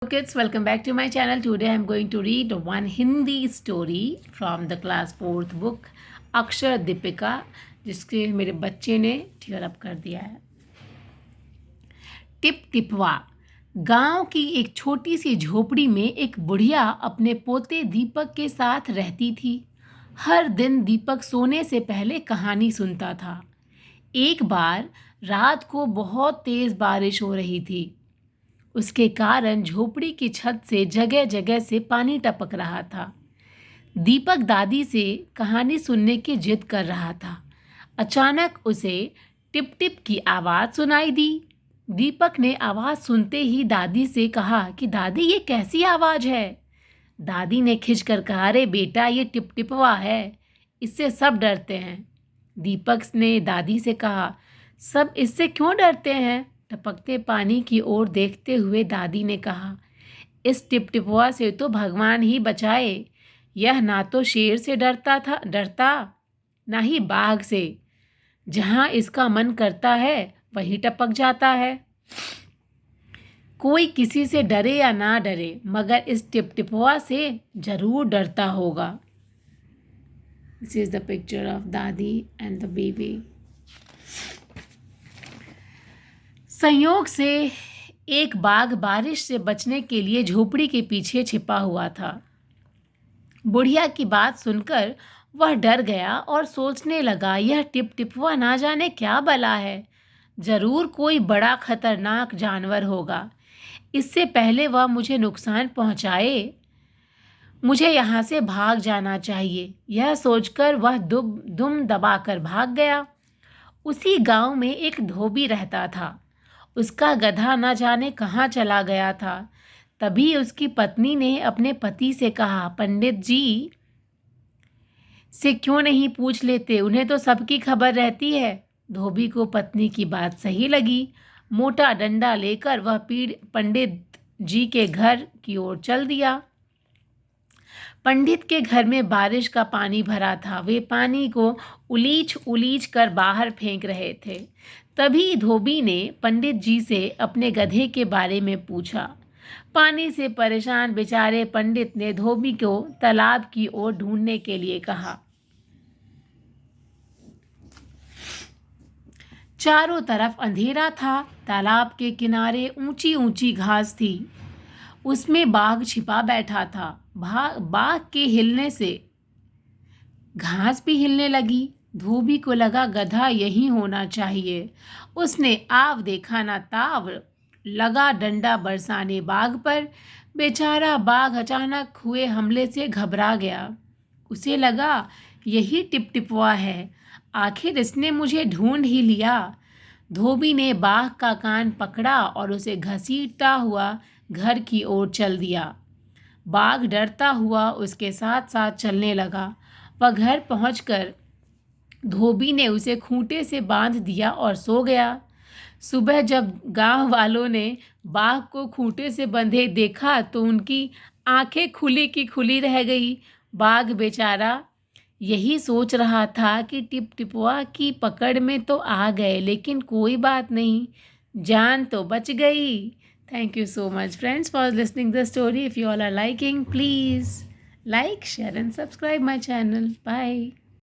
Kids, welcome back to my channel. Today I am going to read one Hindi story from the class 4th book अक्षर दीपिका, जिसके मेरे बच्चे ने develop कर दिया है। टिप टिपवा। गांव की एक छोटी सी झोपड़ी में एक बुढ़िया अपने पोते दीपक के साथ रहती थी। हर दिन दीपक सोने से पहले कहानी सुनता था। एक बार रात को बहुत तेज बारिश हो रही थी। उसके कारण झोपड़ी की छत से जगह जगह से पानी टपक रहा था। दीपक दादी से कहानी सुनने की जिद कर रहा था। अचानक उसे टिप टिप की आवाज़ सुनाई दी। दीपक ने आवाज़ सुनते ही दादी से कहा कि दादी, ये कैसी आवाज़ है? दादी ने खिंचकर कहा, अरे बेटा, ये टिप टिपवा है, इससे सब डरते हैं। दीपक ने दादी से कहा, सब इससे क्यों डरते हैं? टपकते पानी की ओर देखते हुए दादी ने कहा, इस टिपटिपवा से तो भगवान ही बचाए। यह ना तो शेर से डरता ना ही बाघ से। जहाँ इसका मन करता है वहीं टपक जाता है। कोई किसी से डरे या ना डरे, मगर इस टिपटिपवा से जरूर डरता होगा। This is the picture of दादी एंड द बेबी। संयोग से एक बाघ बारिश से बचने के लिए झोपड़ी के पीछे छिपा हुआ था। बुढ़िया की बात सुनकर वह डर गया और सोचने लगा, यह टिप टिपवा ना जाने क्या बला है। जरूर कोई बड़ा खतरनाक जानवर होगा। इससे पहले वह मुझे नुकसान पहुंचाए, मुझे यहाँ से भाग जाना चाहिए। यह सोचकर वह दुम दबाकर भाग गया। उसी गांव में एक धोबी रहता था। उसका गधा न जाने कहाँ चला गया था। तभी उसकी पत्नी ने अपने पति से कहा, पंडित जी से क्यों नहीं पूछ लेते, उन्हें तो सबकी खबर रहती है। धोबी को पत्नी की बात सही लगी। मोटा डंडा लेकर वह पंडित जी के घर की ओर चल दिया। पंडित के घर में बारिश का पानी भरा था। वे पानी को उलीच उलीच कर बाहर फेंक रहे थे। तभी धोबी ने पंडित जी से अपने गधे के बारे में पूछा। पानी से परेशान बेचारे पंडित ने धोबी को तालाब की ओर ढूंढने के लिए कहा। चारों तरफ अंधेरा था। तालाब के किनारे ऊंची ऊंची घास थी। उसमें बाघ छिपा बैठा था। बाघ के हिलने से घास भी हिलने लगी। धोबी को लगा गधा यही होना चाहिए। उसने आव देखा ना ताव लगा डंडा बरसाने बाघ पर। बेचारा बाघ अचानक हुए हमले से घबरा गया। उसे लगा यही टिप टिपवा है, आखिर इसने मुझे ढूंढ ही लिया। धोबी ने बाघ का कान पकड़ा और उसे घसीटता हुआ घर की ओर चल दिया। बाघ डरता हुआ उसके साथ साथ चलने लगा। वह घर पहुंचकर धोबी ने उसे खूंटे से बांध दिया और सो गया। सुबह जब गांव वालों ने बाघ को खूंटे से बंधे देखा तो उनकी आंखें खुली की खुली रह गई। बाघ बेचारा यही सोच रहा था कि टिप टिपवा की पकड़ में तो आ गए, लेकिन कोई बात नहीं, जान तो बच गई। Thank you so much, friends, for listening the story. If you all are liking, please like, share and subscribe my channel. Bye.